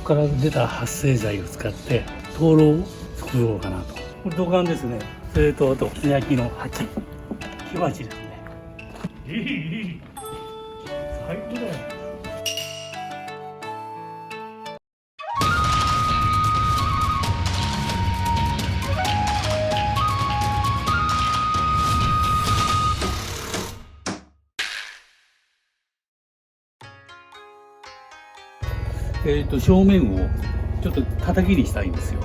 から出た発生剤を使って灯籠を作ろうかなと。これ土管ですね。それとあと素焼きの鉢、火鉢ですね。いい最高だよ。正面をちょっと叩きにしたいんですよ。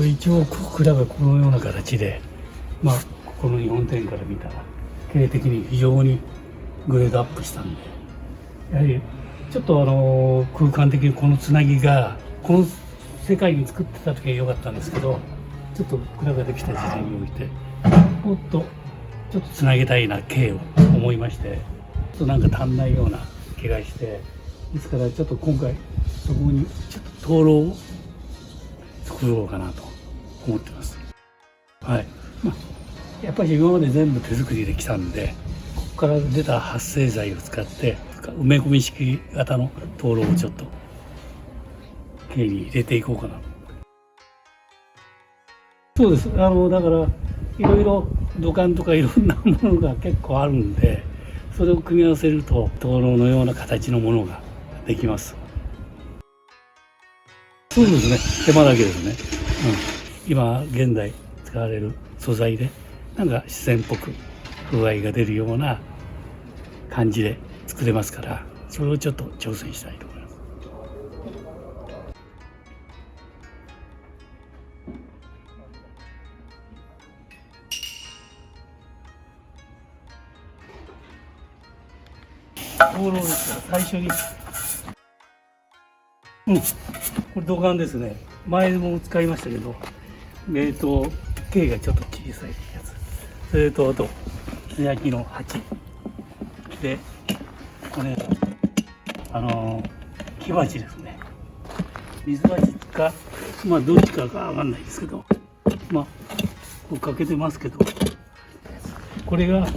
一応蔵がこのような形で、この日本庭園から見たら経営的に非常にグレードアップしたんで、やはりちょっと空間的にこのつなぎがこの世界に作ってた時は良かったんですけど、ちょっと蔵ができた時代においてもっとちょっとつなげたいな経営を思いまして、ちょっとなんか足んないような気がして、ですからちょっと今回そこにちょっと灯籠を作ろうかなと思ってます。はい。やっぱり今まで全部手作りできたんで、ここから出た発生剤を使って埋め込み式型の灯籠をちょっと経に入れていこうかな。そうです。だからいろいろ土管とかいろんなものが結構あるんで、それを組み合わせると灯籠のような形のものができます。そうですね。手間だけですね。今現在使われる素材でなんか自然っぽく風合いが出るような感じで作れますから、それをちょっと挑戦したいと思います。灯籠ですが、最初にこれ土管ですね。前も使いましたけど、径がちょっと小さいやつ、それとあと素焼きの鉢で、これ火鉢ですね。水鉢かどっちかが分かんないですけど、こうかけてますけど、これが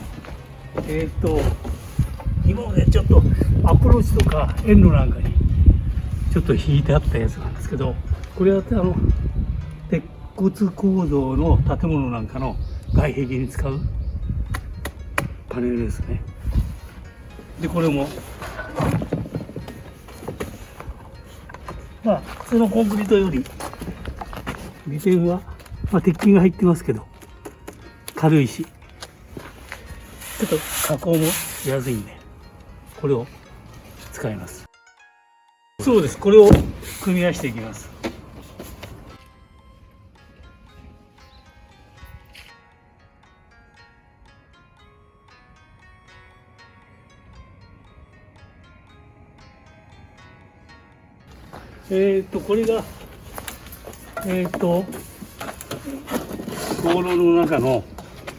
今までちょっとアプローチとか遠路なんかにちょっと引いてあったやつなんですけど、これは鉄骨構造の建物なんかの外壁に使うパネルですね。でこれも普通のコンクリートより利点は、鉄筋が入ってますけど軽いし、ちょっと加工もしやすいんでこれを使います。そうです。これを組み合わせていきます。これが灯籠の中の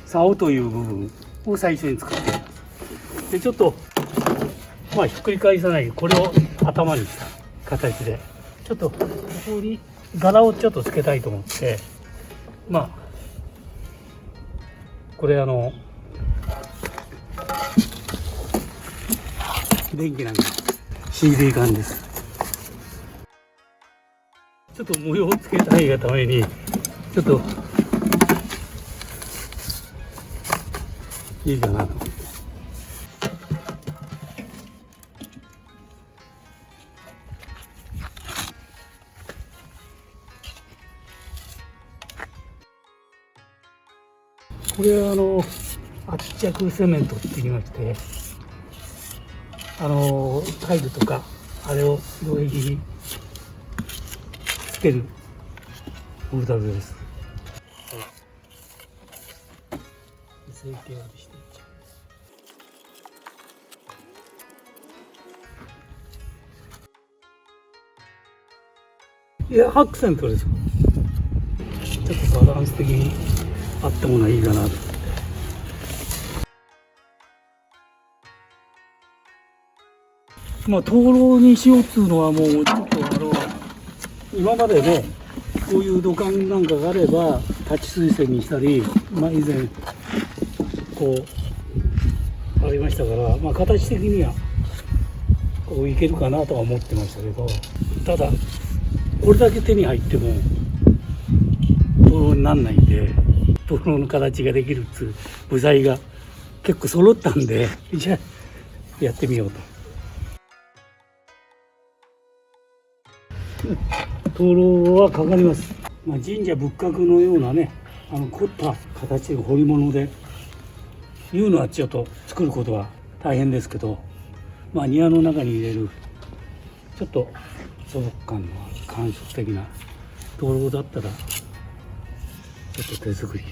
竿という部分を最初に作っています。でちょっとひっくり返さないでこれを頭にした形で、ちょっとここに柄をちょっとつけたいと思って、これ電気なんか CD 管です。ちょっと模様をつけたいがためにちょっといいかなと思って。これは圧着セメントって言いまして、タイルとかあれを擁壁につけるモルタルです。成形をしていや、アクセントですよ。ちょっとバランス的にあったものはいいかなと。まあ、灯籠にしようっつうのはもうちょっと今までね、こういう土管なんかがあれば立ち水栓にしたり、まあ、以前こうありましたから、まあ、形的にはこういけるかなとは思ってましたけど、ただこれだけ手に入っても灯籠にならないんで、灯籠の形ができるっつう部材が結構揃ったんで、じゃあやってみようと。灯籠はかかります。まあ、神社仏閣のようなね、凝った形の彫り物でいうのはちょっと作ることは大変ですけど、まあ、庭の中に入れるちょっと素朴感の感触的な灯籠だったらちょっと手作りで、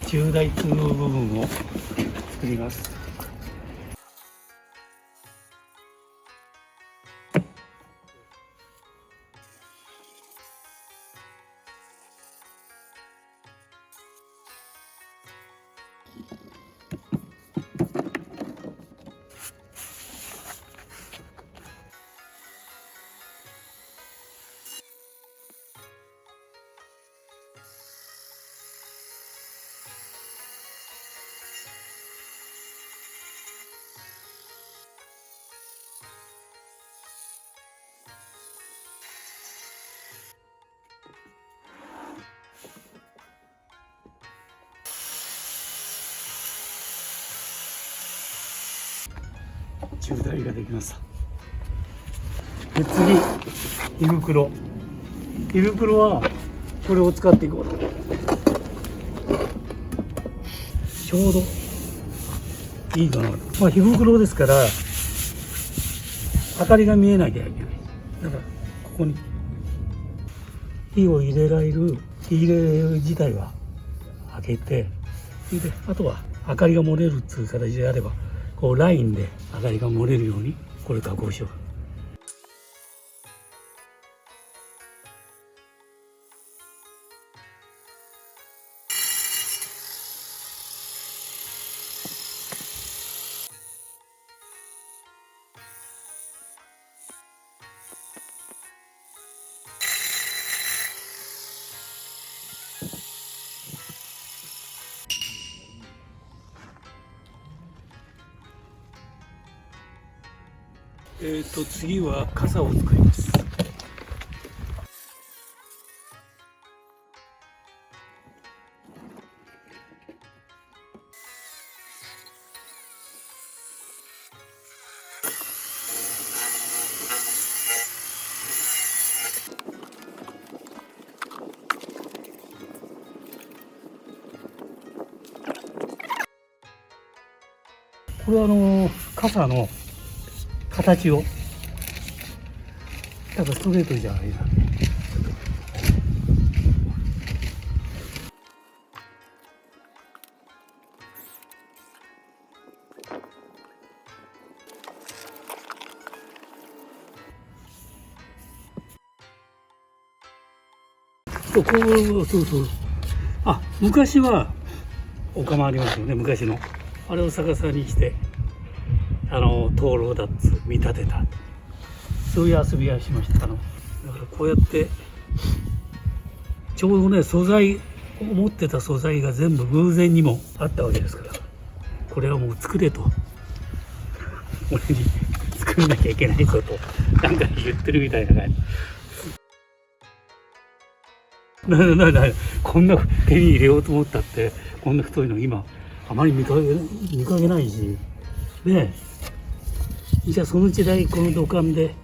中台通の部分を作ります。中台ができました。で、次、胃袋。胃袋はこれを使っていこうと。ちょうどいいかな。まあ、胃袋ですから明かりが見えなきゃいけない。だからここに火を入れられる火入れ自体は開けて、であとは明かりが漏れるっていう形であれば、こうラインで明かりが漏れるようにこれ加工しよう。次は傘を作ります。これは傘の形をただストレートじゃないな。そうそう。あ、昔はお釜ありますよね、昔の。あれを逆さにして灯籠だっつ見立てた、そういう遊びはしました。だからこうやってちょうどね、素材持ってた素材が全部偶然にもあったわけですから、これはもう作れと俺に作んなきゃいけないぞとなんか言ってるみたいな感じ。こんな手に入れようと思ったってこんな太いの今あまり見かけないしね。じゃあその時代この土管で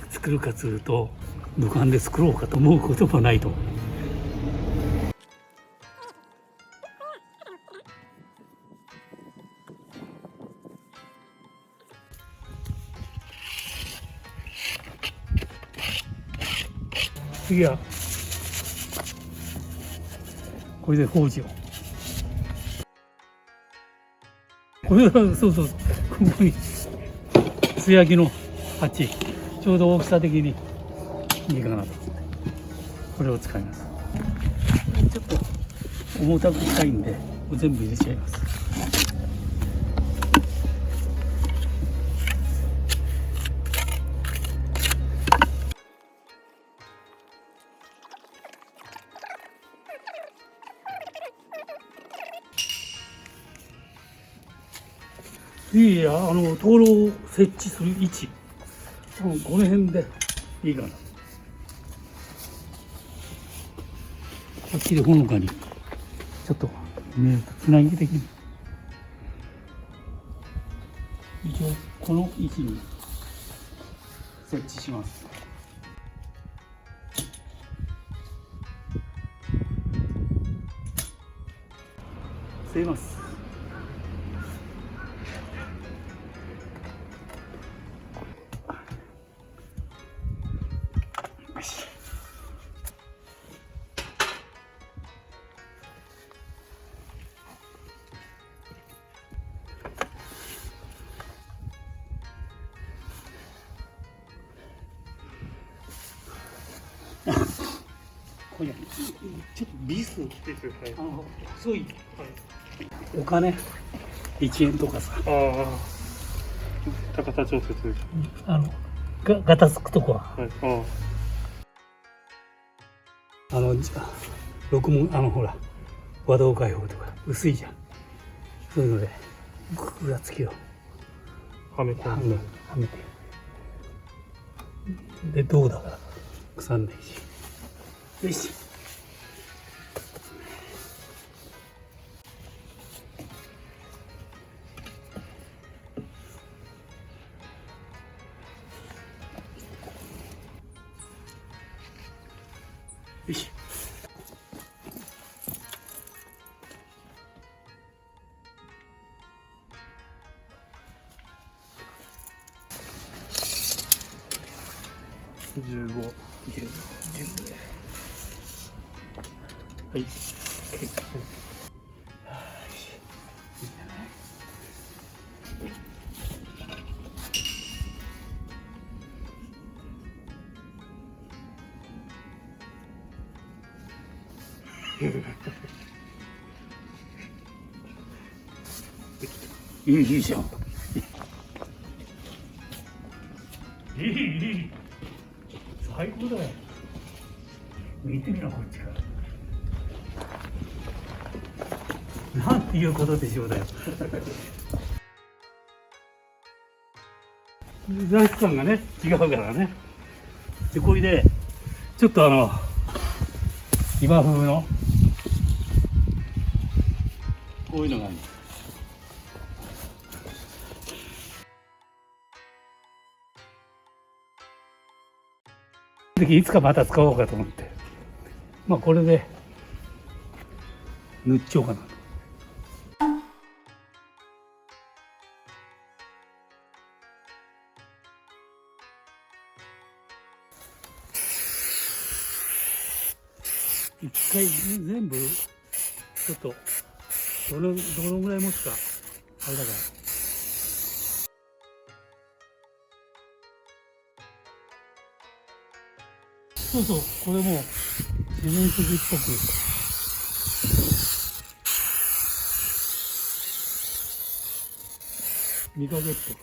作るかというと、土管で作ろうかと思うこともないと。次はこれで法事を。これはそうそう、ここに素焼きの鉢、ちょうど大きさ的にいいかなと。これを使います。ちょっと重たくしたいんで全部入れちゃいます。いや、灯籠を設置する位置、この辺でいいかな。こっちでほのかにちょっと見えるとつなぎ的に一応この位置に設置します。据えます。よし。これちょっとビス、細い、お金1円とかさ、高さ調節、ガタつくとこは、録音、ほら和道開放とか薄いじゃん。そういうのでぐらつきをはめはめて、で銅だから腐んないし。よし。よし。15、はい。いいじゃん。いい。最高だよ。見てみろこっちから。なんていうことでしょうだよ。材質感がね違うからね。でこれでちょっと今風のこういうのがある。いつかまた使おうかと思って、まあこれで塗っちゃおうかなと。一回全部ちょっとどのぐらい持つかあれだから。そうそう、これも自分的っぽく見かけって。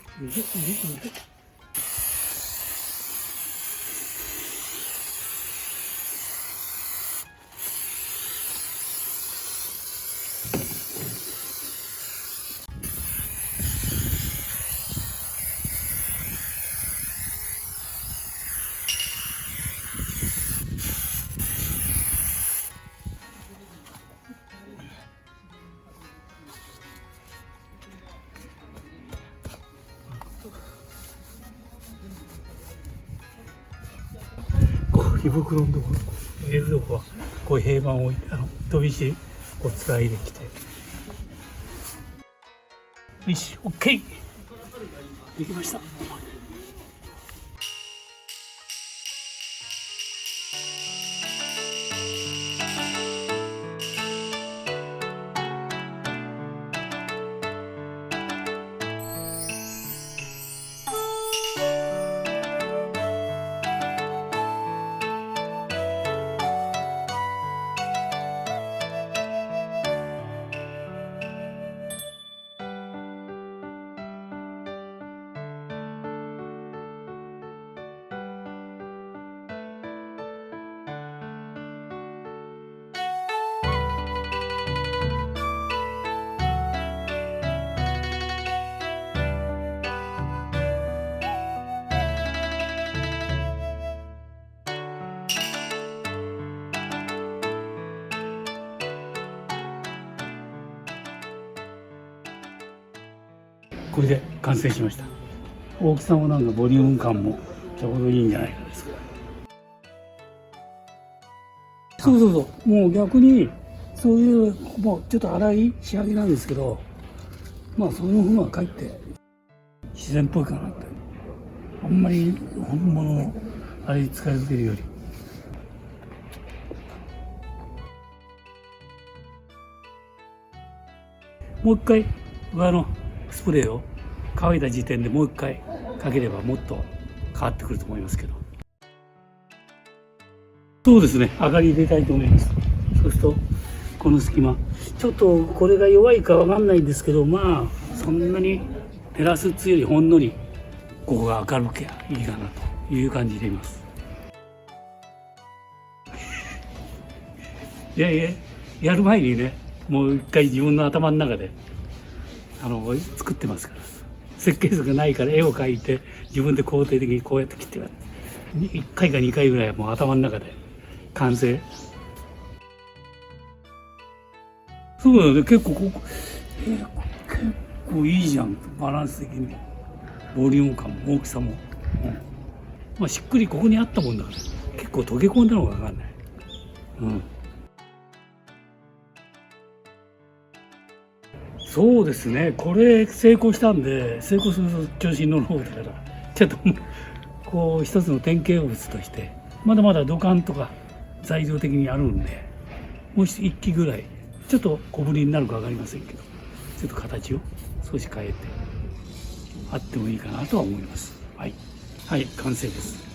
胃袋のところ、冷蔵庫はこういう平板を置いて、飛び石を使いできて。よし、オッケー。できました。これで完成しました。大きさもなんかボリューム感もちょうどいいんじゃないかですか。そうそうそう、もう逆にそういうもうちょっと粗い仕上げなんですけど、まあその方がかえって自然っぽいかなって。あんまり本物のあれに使い続けるより。もう一回上のスプレーを乾いた時点でもう一回かければもっと変わってくると思いますけど。そうですね、明かり入れたいと思います。そうするとこの隙間、ちょっとこれが弱いかわかんないんですけど、まあそんなに照らすつよりほんのりここが明るくいいかなという感じでいます。いやいや、やる前にね、もう一回自分の頭の中で作ってますから。設計図がないから絵を描いて自分で肯定的にこうやって切ってやる。1回か2回ぐらいはもう頭の中で完成。そうだよね、結構結構いいじゃん、バランス的に。ボリューム感も大きさも、まあ、しっくりここにあったもんだから結構溶け込んだのが分かんない。そうですね、これ成功したんで、成功すると調子に乗る方だからちょっとこう一つの典型物としてまだまだ土管とか材料的にあるんで、もう一機ぐらいちょっと小ぶりになるか分かりませんけど、ちょっと形を少し変えてあってもいいかなとは思います。はい、はい、完成です。